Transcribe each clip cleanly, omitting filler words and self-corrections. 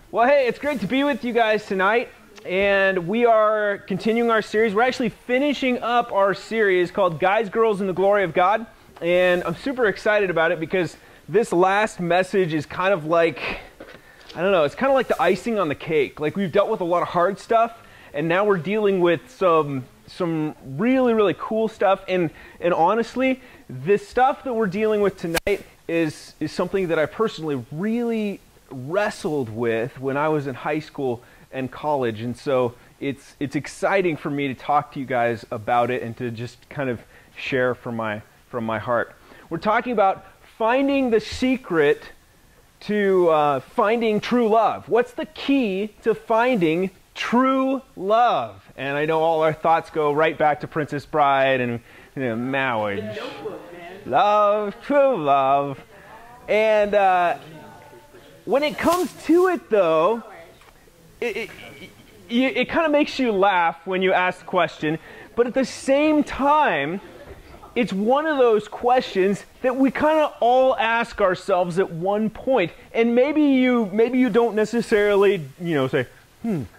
Well, hey, it's great to be with you guys tonight, and we are continuing our series. We're actually finishing up our series called Guys, Girls, and the Glory of God, and I'm super excited about it because this last message is kind of like, I don't know, it's kind of like the icing on the cake. Like, we've dealt with a lot of hard stuff, and now we're dealing with some really, really cool stuff, and honestly, this stuff that we're dealing with tonight is something that I personally really wrestled with when I was in high school and college, and so it's exciting for me to talk to you guys about it and to just kind of share from my heart. We're talking about finding the secret to finding true love. What's the key to finding true love? And I know all our thoughts go right back to Princess Bride and marriage, love, true love, and when it comes to it, though, it kind of makes you laugh when you ask the question, but at the same time, it's one of those questions that we kind of all ask ourselves at one point. And maybe you don't necessarily, say,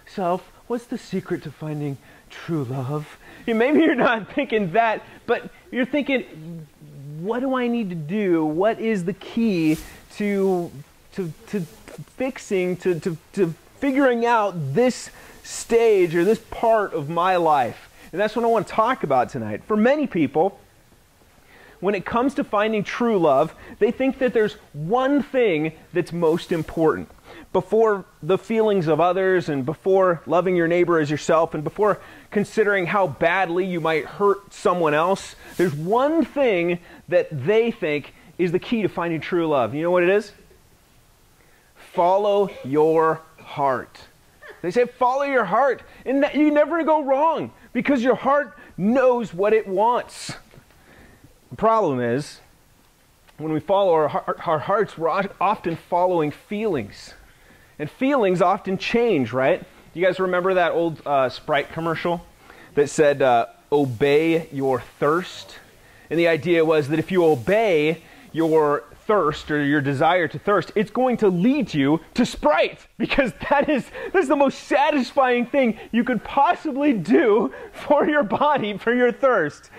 self, what's the secret to finding true love? Maybe you're not thinking that, but you're thinking, what do I need to do? What is the key to figuring out this stage or this part of my life? And that's what I want to talk about tonight. For many people, when it comes to finding true love, they think that there's one thing that's most important. Before the feelings of others, and before loving your neighbor as yourself, and before considering how badly you might hurt someone else, there's one thing that they think is the key to finding true love. You know what it is? Follow your heart. They say follow your heart, and that you never go wrong because your heart knows what it wants. The problem is, when we follow our hearts, we're often following feelings. And feelings often change, right? You guys remember that old Sprite commercial that said, obey your thirst? And the idea was that if you obey your thirst or your desire to thirst, it's going to lead you to Sprite, because that's the most satisfying thing you could possibly do for your body, for your thirst.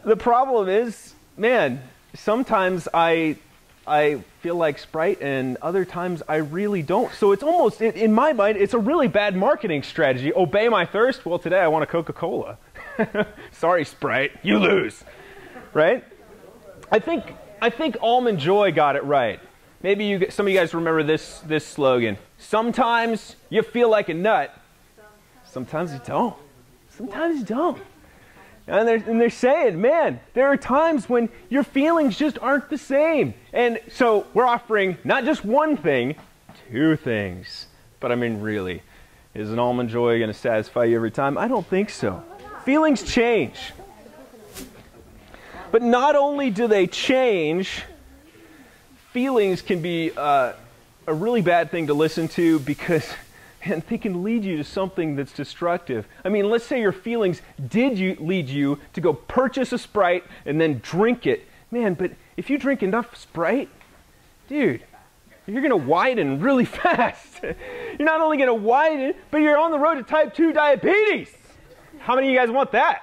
The problem is, man, sometimes I feel like Sprite, and other times I really don't. So it's almost, in my mind, it's a really bad marketing strategy. Obey my thirst? Well, today I want a Coca-Cola. Sorry, Sprite, you lose, right? I think Almond Joy got it right. Maybe some of you guys remember this slogan. Sometimes you feel like a nut. Sometimes you don't. Sometimes you don't. And they're saying, man, there are times when your feelings just aren't the same. And so we're offering not just one thing, two things. But I mean, really, is an Almond Joy going to satisfy you every time? I don't think so. Feelings change. But not only do they change, feelings can be a really bad thing to listen to because, man, they can lead you to something that's destructive. I mean, let's say your feelings lead you to go purchase a Sprite and then drink it. Man, but if you drink enough Sprite, dude, you're going to widen really fast. You're not only going to widen, but you're on the road to type 2 diabetes. How many of you guys want that?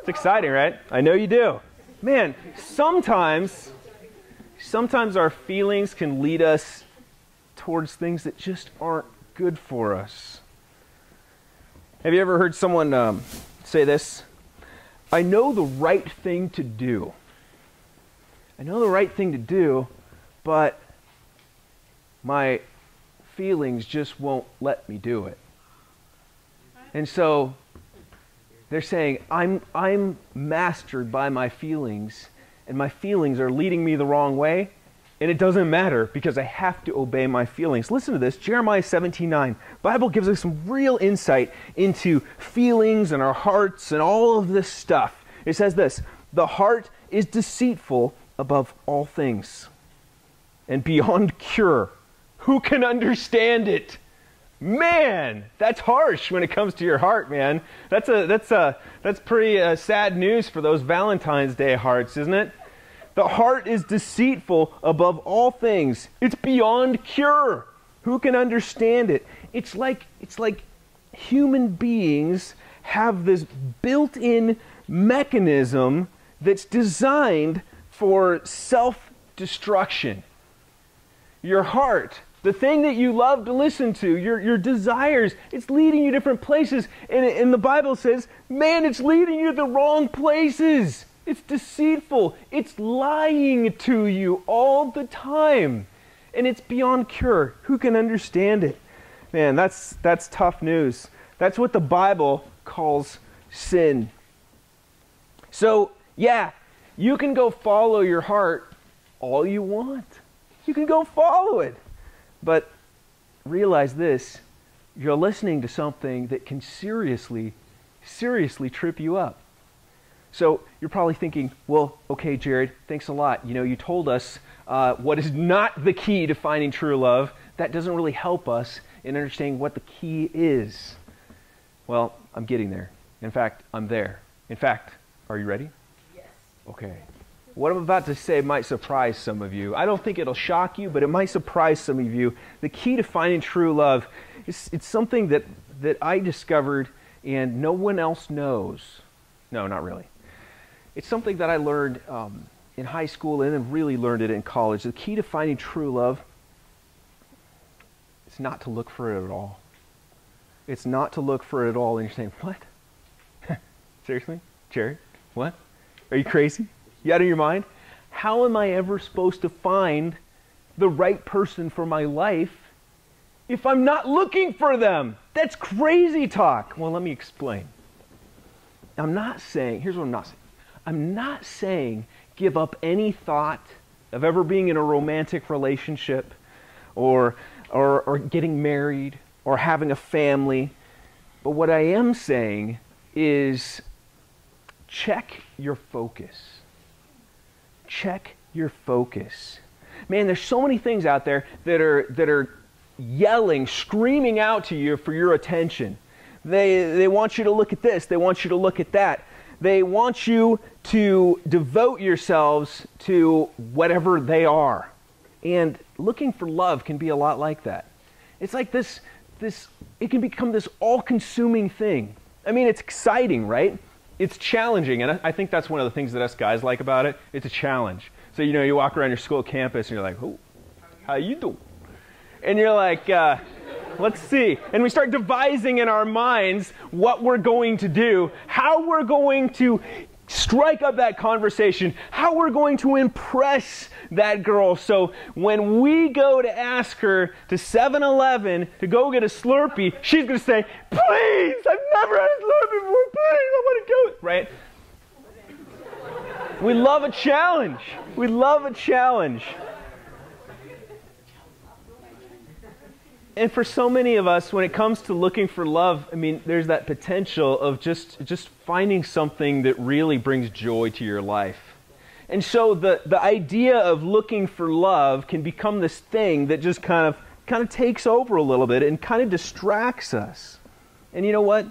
It's exciting, right? I know you do. Man, sometimes our feelings can lead us towards things that just aren't good for us. Have you ever heard someone say this? I know the right thing to do. I know the right thing to do, but my feelings just won't let me do it. And so they're saying, I'm mastered by my feelings, and my feelings are leading me the wrong way, and it doesn't matter because I have to obey my feelings. Listen to this, Jeremiah 17:9. Bible gives us some real insight into feelings and our hearts and all of this stuff. It says this, the heart is deceitful above all things and beyond cure. Who can understand it? Man, that's harsh when it comes to your heart, man. That's pretty sad news for those Valentine's Day hearts, isn't it? The heart is deceitful above all things. It's beyond cure. Who can understand it? It's like human beings have this built-in mechanism that's designed for self-destruction. Your heart, the thing that you love to listen to, your desires, it's leading you different places. And the Bible says, man, it's leading you the wrong places. It's deceitful. It's lying to you all the time. And it's beyond cure. Who can understand it? Man, that's tough news. That's what the Bible calls sin. So, yeah, you can go follow your heart all you want. You can go follow it. But realize this, you're listening to something that can seriously trip you up. So you're probably thinking, well, okay, Jared, thanks a lot. You told us what is not the key to finding true love. That doesn't really help us in understanding what the key is. Well, I'm getting there. In fact, I'm there. In fact, are you ready? Yes. Okay. What I'm about to say might surprise some of you. I don't think it'll shock you, but it might surprise some of you. The key to finding true love is it's something that I discovered and no one else knows. No, not really. It's something that I learned in high school and then really learned it in college. The key to finding true love is not to look for it at all. It's not to look for it at all. And you're saying, what? Seriously? Jared? What? Are you crazy? You out of your mind? How am I ever supposed to find the right person for my life if I'm not looking for them? That's crazy talk. Well, let me explain. I'm not saying, here's what I'm not saying. I'm not saying give up any thought of ever being in a romantic relationship or getting married or having a family. But what I am saying is check your focus. Check your focus. Man, there's so many things out there that are yelling, screaming out to you for your attention. They want you to look at this. They want you to look at that. They want you to devote yourselves to whatever they are. And looking for love can be a lot like that. It's like this it can become this all-consuming thing. I mean, it's exciting, right? It's challenging, and I think that's one of the things that us guys like about it. It's a challenge. So, you walk around your school campus, and you're like, oh, how you doing? And you're like, let's see. And we start devising in our minds what we're going to do, how we're going to strike up that conversation, how we're going to impress that girl. So when we go to ask her to 7-Eleven to go get a Slurpee, she's going to say, please, I've never had a Slurpee before, please, I want to go. Right? We love a challenge. We love a challenge. And for so many of us, when it comes to looking for love, I mean, there's that potential of just finding something that really brings joy to your life. And so the idea of looking for love can become this thing that just kind of takes over a little bit and kind of distracts us. And you know what?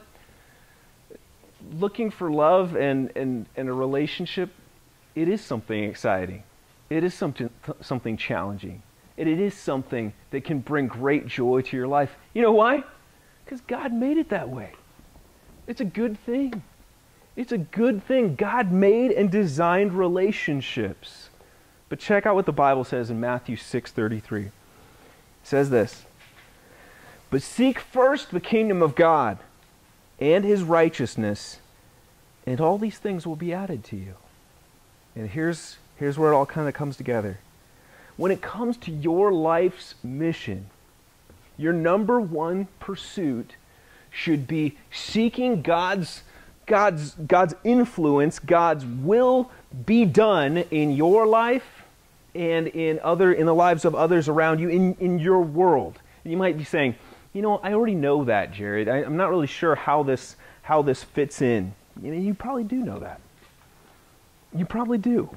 Looking for love and a relationship, it is something exciting. It is something challenging. And it is something that can bring great joy to your life. You know why? Because God made it that way. It's a good thing. It's a good thing. God made and designed relationships. But check out what the Bible says in Matthew 6:33. It says this, but seek first the kingdom of God and his righteousness, and all these things will be added to you. And here's where it all kind of comes together. When it comes to your life's mission, your number one pursuit should be seeking God's influence, God's will be done in your life and in the lives of others around you in your world. And you might be saying, I already know that, Jared. I'm not really sure how this fits in. You probably do know that. You probably do.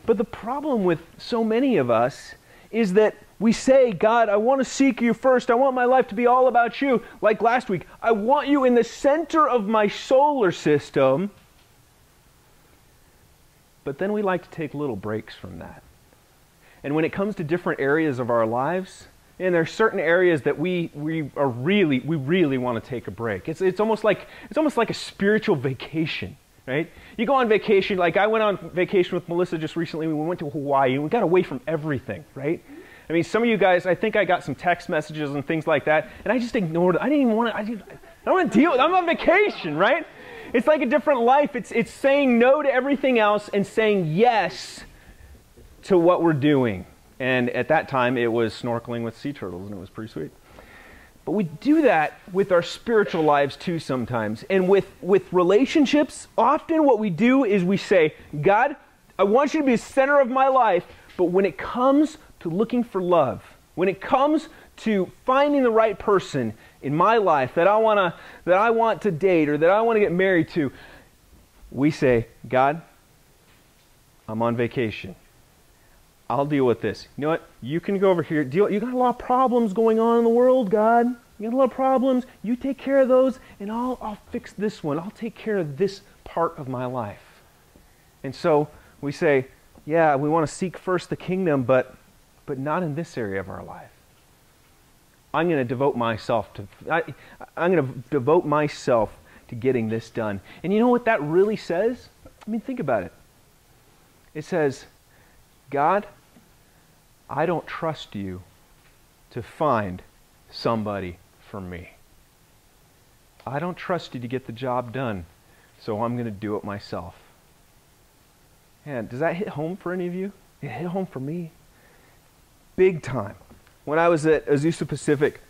But the problem with so many of us is that we say, God, I want to seek you first. I want my life to be all about you. Like last week, I want you in the center of my solar system. But then we like to take little breaks from that. And when it comes to different areas of our lives, And there are certain areas that we really want to take a break. It's almost like a spiritual vacation, right? You go on vacation, like I went on vacation with Melissa just recently. We went to Hawaii and we got away from everything, right? I mean, some of you guys, I think I got some text messages and things like that, and I just ignored it. I didn't even want to. I don't want to deal with it. I'm on vacation, right? It's like a different life. It's saying no to everything else and saying yes to what we're doing. And at that time, it was snorkeling with sea turtles, and it was pretty sweet. But we do that with our spiritual lives too sometimes. And with relationships, often what we do is we say, God, I want you to be the center of my life, but when it comes to looking for love, when it comes to finding the right person in my life that I want to date or that I want to get married to, we say, God, I'm on vacation. I'll deal with this. You know what? You can go over here. You got a lot of problems going on in the world, God. You got a lot of problems. You take care of those, and I'll fix this one. I'll take care of this part of my life. And so we say, yeah, we want to seek first the kingdom, but not in this area of our life. I'm going to devote myself to getting this done. And you know what that really says? I mean, think about it. It says, God, I don't trust you to find somebody for me. I don't trust you to get the job done, so I'm going to do it myself. And does that hit home for any of you? It hit home for me. Big time. When I was at Azusa Pacific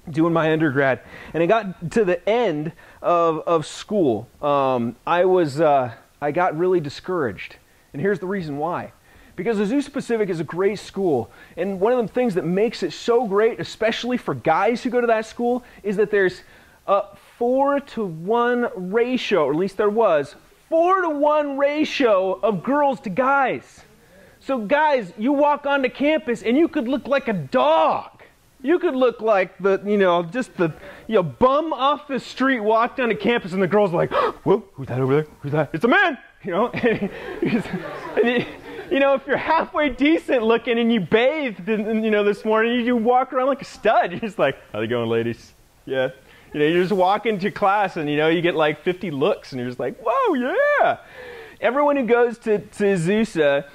doing my undergrad, and I got to the end of school, I got really discouraged. And here's the reason why. Because Azusa Pacific is a great school, and one of the things that makes it so great, especially for guys who go to that school, is that there's a 4-to-1 ratio, or at least there was, 4-to-1 ratio of girls to guys. So guys, you walk onto campus and you could look like a dog. You could look like the bum off the street walked onto campus, and the girls are like, whoa, who's that over there? Who's that? It's a man! If you're halfway decent looking and you bathed, this morning, you walk around like a stud. You're just like, how's it going, ladies? Yeah. You just walk into class and, you get like 50 looks and you're just like, whoa, yeah. Everyone who goes to Azusa,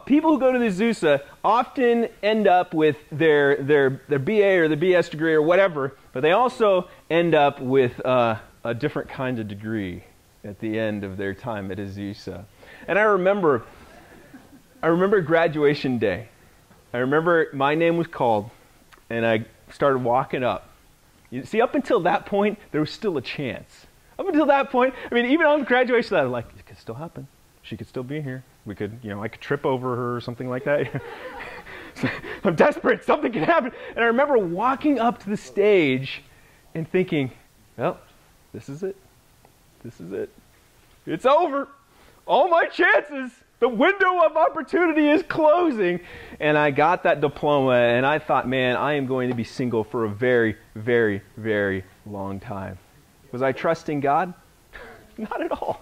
people who go to the Azusa often end up with their BA or their BS degree or whatever, but they also end up with a different kind of degree at the end of their time at Azusa. And I remember graduation day. I remember my name was called, and I started walking up. You see, up until that point, there was still a chance. Up until that point, even on graduation day, I was like, it could still happen. She could still be here. We could, I could trip over her or something like that. I'm desperate. Something can happen. And I remember walking up to the stage and thinking, well, this is it. This is it. It's over. All my chances. The window of opportunity is closing. And I got that diploma, and I thought, man, I am going to be single for a very, very, very long time. Was I trusting God? Not at all.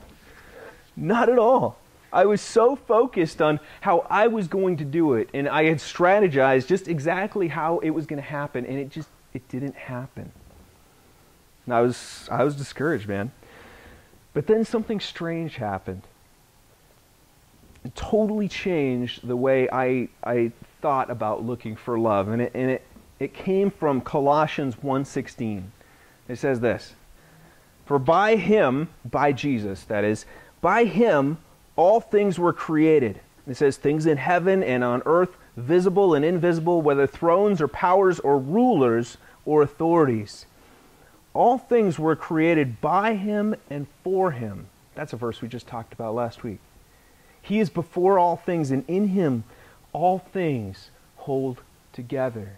Not at all. I was so focused on how I was going to do it, and I had strategized just exactly how it was going to happen, and it didn't happen. And I was discouraged, man. But then something strange happened. It totally changed the way I thought about looking for love, and it came from Colossians 1:16. It says this: "For by him," by Jesus, that is, "by him all things were created." It says things in heaven and on earth, visible and invisible, whether thrones or powers or rulers or authorities. All things were created by him and for him. That's a verse we just talked about last week. He is before all things, and in him all things hold together.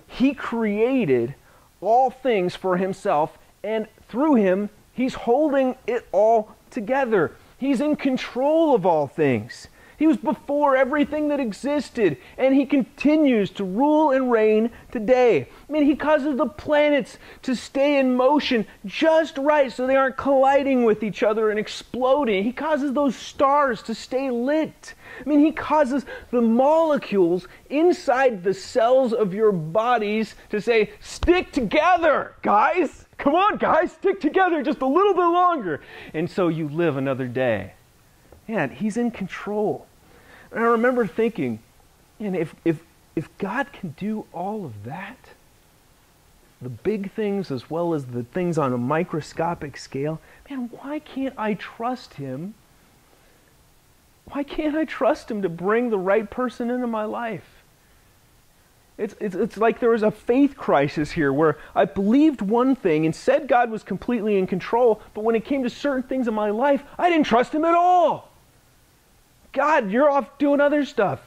He created all things for himself, and through him, he's holding it all together. He's in control of all things. He was before everything that existed, and he continues to rule and reign today. I mean, he causes the planets to stay in motion just right so they aren't colliding with each other and exploding. He causes those stars to stay lit. I mean, he causes the molecules inside the cells of your bodies to say, stick together, guys. Come on, guys, stick together just a little bit longer. And so you live another day. Man, he's in control. And I remember thinking, man, if God can do all of that, the big things as well as the things on a microscopic scale, man, why can't I trust him? Why can't I trust him to bring the right person into my life? It's like there was a faith crisis here where I believed one thing and said God was completely in control, but when it came to certain things in my life, I didn't trust him at all. God, you're off doing other stuff.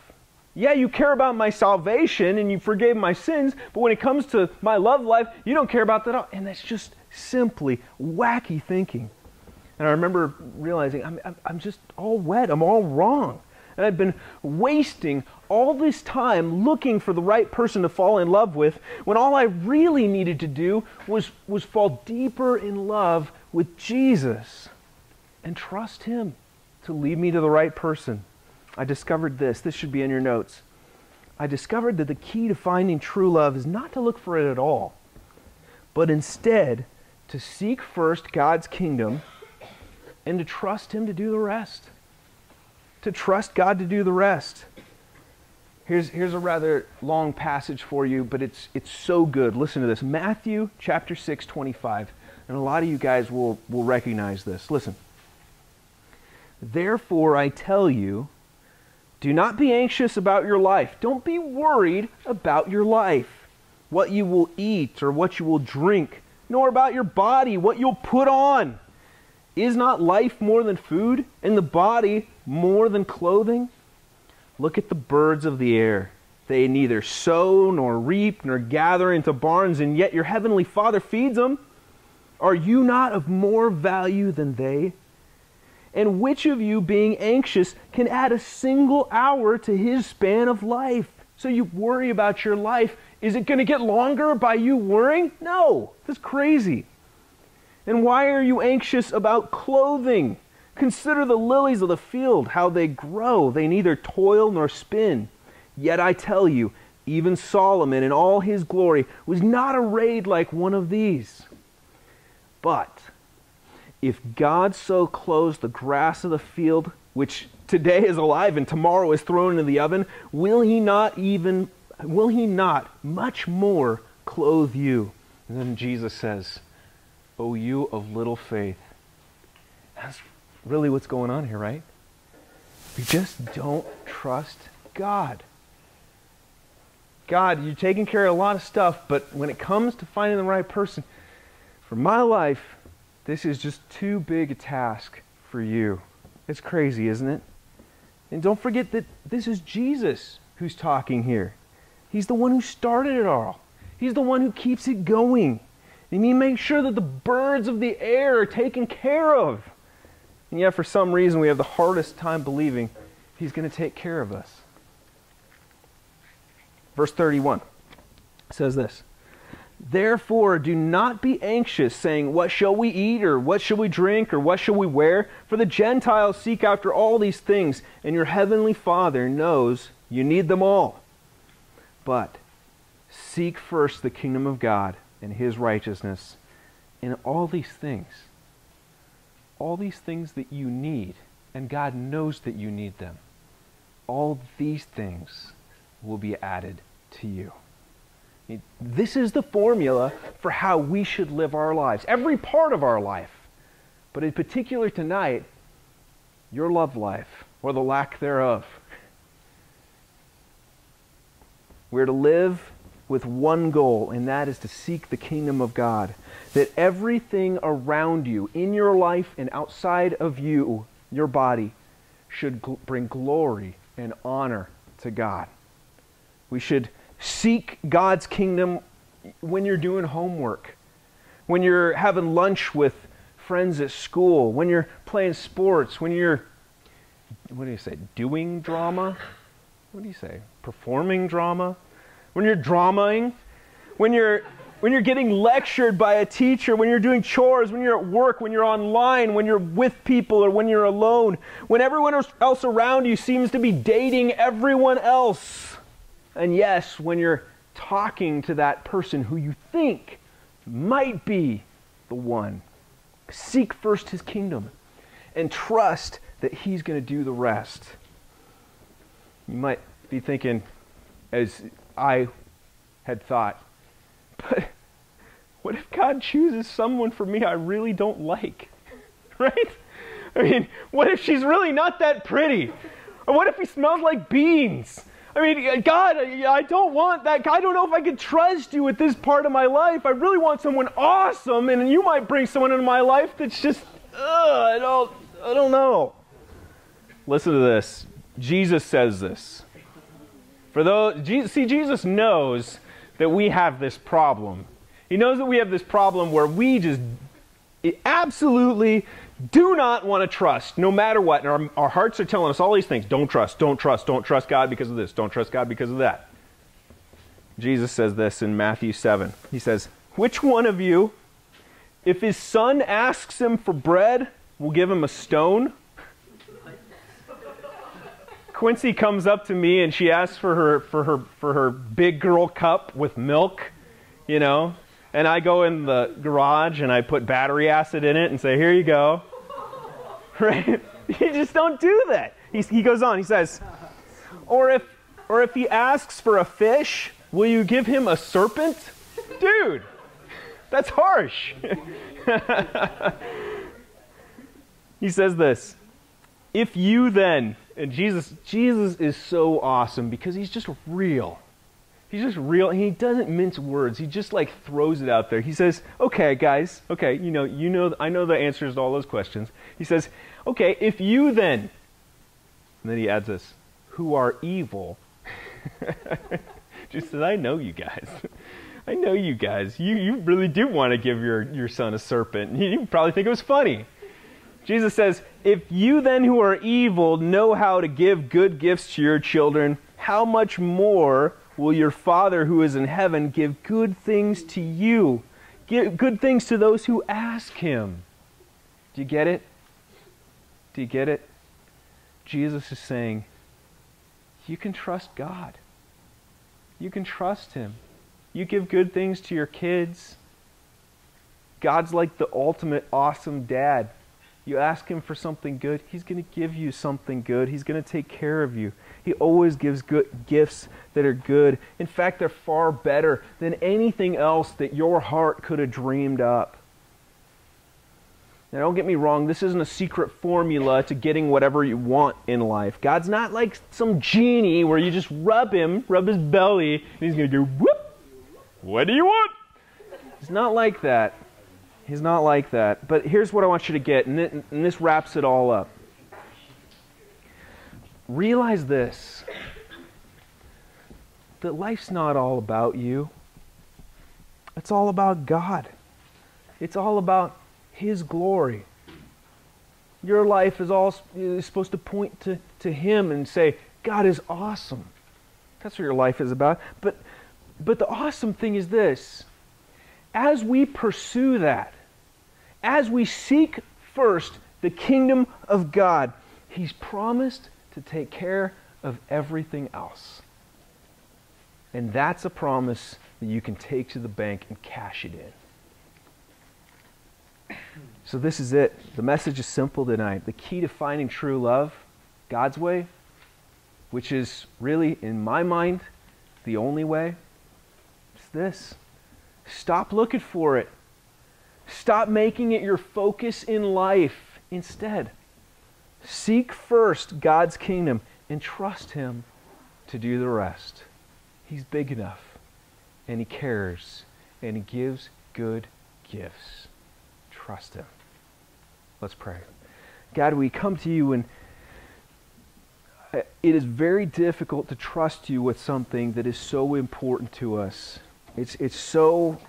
Yeah, you care about my salvation and you forgave my sins, but when it comes to my love life, you don't care about that at all. And that's just simply wacky thinking. And I remember realizing I'm just all wet. I'm all wrong. And I've been wasting all this time looking for the right person to fall in love with when all I really needed to do was fall deeper in love with Jesus and trust him to lead me to the right person. I discovered this. This should be in your notes. I discovered that the key to finding true love is not to look for it at all, but instead to seek first God's kingdom and to trust him to do the rest. To trust God to do the rest. Here's a rather long passage for you, but it's so good. Listen to this. Matthew chapter 6, 25. And a lot of you guys will recognize this. Listen. Therefore, I tell you, do not be anxious about your life. Don't be worried about your life, what you will eat or what you will drink, nor about your body, what you'll put on. Is not life more than food, and the body more than clothing? Look at the birds of the air. They neither sow nor reap nor gather into barns, and yet your heavenly Father feeds them. Are you not of more value than they? And which of you, being anxious, can add a single hour to his span of life? So you worry about your life. Is it going to get longer by you worrying? No, that's crazy. And why are you anxious about clothing? Consider the lilies of the field, how they grow. They neither toil nor spin. Yet I tell you, even Solomon in all his glory was not arrayed like one of these. But if God so clothes the grass of the field, which today is alive and tomorrow is thrown into the oven, will he not much more clothe you? And then Jesus says, O you of little faith. That's really what's going on here, right? We just don't trust God. God, you're taking care of a lot of stuff, but when it comes to finding the right person, for my life, this is just too big a task for you. It's crazy, isn't it? And don't forget that this is Jesus who's talking here. He's the one who started it all. He's the one who keeps it going. And he makes sure that the birds of the air are taken care of. And yet, for some reason, we have the hardest time believing he's going to take care of us. Verse 31 says this. Therefore, do not be anxious, saying, what shall we eat, or what shall we drink, or what shall we wear? For the Gentiles seek after all these things, and your heavenly Father knows you need them all. But seek first the kingdom of God and his righteousness, and all these things that you need, and God knows that you need them, all these things will be added to you. This is the formula for how we should live our lives, every part of our life. But in particular tonight, your love life, or the lack thereof. We're to live with one goal, and that is to seek the kingdom of God. That everything around you, in your life and outside of you, your body, should bring glory and honor to God. We should seek God's kingdom when you're doing homework, when you're having lunch with friends at school, when you're playing sports, when you're what do you say, doing drama? What do you say, performing drama? When you're dramaing, when you're getting lectured by a teacher, when you're doing chores, when you're at work, when you're online, when you're with people, or when you're alone, when everyone else around you seems to be dating everyone else. And yes, when you're talking to that person who you think might be the one. Seek first his kingdom and trust that he's going to do the rest. You might be thinking, as I had thought, but what if God chooses someone for me I really don't like? Right? I mean, what if she's really not that pretty? Or what if he smells like beans? I mean, God, I don't want that. I don't know if I can trust you with this part of my life. I really want someone awesome, and you might bring someone into my life that's just, I don't know. Listen to this. Jesus says this. Jesus knows that we have this problem. He knows that we have this problem where we just absolutely do not want to trust, no matter what. And our hearts are telling us all these things. Don't trust God because of this. Don't trust God because of that. Jesus says this in Matthew 7. He says, which one of you, if his son asks him for bread, will give him a stone? Quincy comes up to me and she asks for her big girl cup with milk, you know, and I go in the garage and I put battery acid in it and say, here you go. Right? You just don't do that. He goes on, he says, or if he asks for a fish, will you give him a serpent? Dude, that's harsh. He says this, if you then, and Jesus is so awesome because he's just real. He's just real, and he doesn't mince words. He just like throws it out there. He says, okay, guys, okay, I know the answers to all those questions. He says, okay, if you then, and then he adds this, who are evil, just says, I know you guys. I know you guys. You really do want to give your son a serpent. You probably think it was funny. Jesus says, if you then who are evil know how to give good gifts to your children, how much more will your Father who is in heaven give good things to you? Give good things to those who ask him. Do you get it? Do you get it? Jesus is saying, you can trust God. You can trust him. You give good things to your kids. God's like the ultimate awesome dad. You ask him for something good, he's going to give you something good. He's going to take care of you. He always gives good gifts that are good. In fact, they're far better than anything else that your heart could have dreamed up. Now, don't get me wrong, this isn't a secret formula to getting whatever you want in life. God's not like some genie where you just rub his belly, and he's going to go, whoop, what do you want? He's not like that. He's not like that. But here's what I want you to get, and this wraps it all up. Realize this, that life's not all about you. It's all about God. It's all about his glory. Your life is supposed to point to him and say, God is awesome. That's what your life is about. But the awesome thing is this. As we pursue that, as we seek first the kingdom of God, he's promised to take care of everything else. And that's a promise that you can take to the bank and cash it in. So this is it. The message is simple tonight. The key to finding true love, God's way, which is really, in my mind, the only way, is this. Stop looking for it. Stop making it your focus in life. Instead, seek first God's kingdom and trust him to do the rest. He's big enough, and he cares, and he gives good gifts. Trust him. Let's pray. God, we come to you, and it is very difficult to trust you with something that is so important to us. It's so,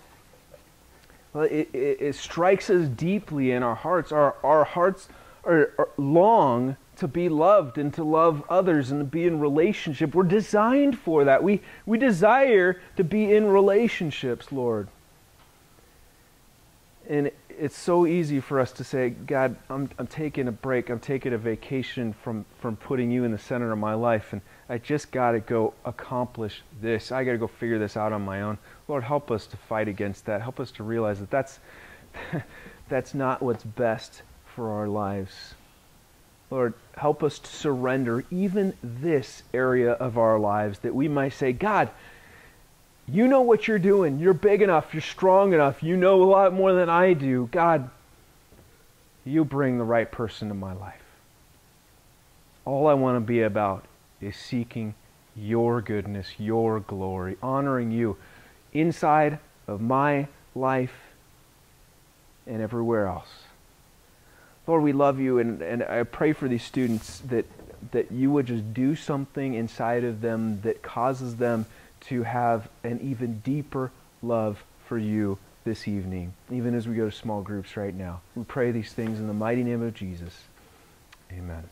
well, it strikes us deeply in our hearts. Our hearts are long to be loved and to love others and to be in relationship. We're designed for that. We desire to be in relationships, Lord. And it's so easy for us to say, God, I'm taking a break. I'm taking a vacation from putting you in the center of my life. And I just got to go accomplish this. I got to go figure this out on my own. Lord, help us to fight against that. Help us to realize that that's not what's best for our lives. Lord, help us to surrender even this area of our lives, that we might say, God, you know what you're doing. You're big enough. You're strong enough. You know a lot more than I do. God, you bring the right person to my life. All I want to be about is seeking your goodness, your glory, honoring you inside of my life and everywhere else. Lord, we love you, and I pray for these students that you would just do something inside of them that causes them to have an even deeper love for you this evening, even as we go to small groups right now. We pray these things in the mighty name of Jesus. Amen.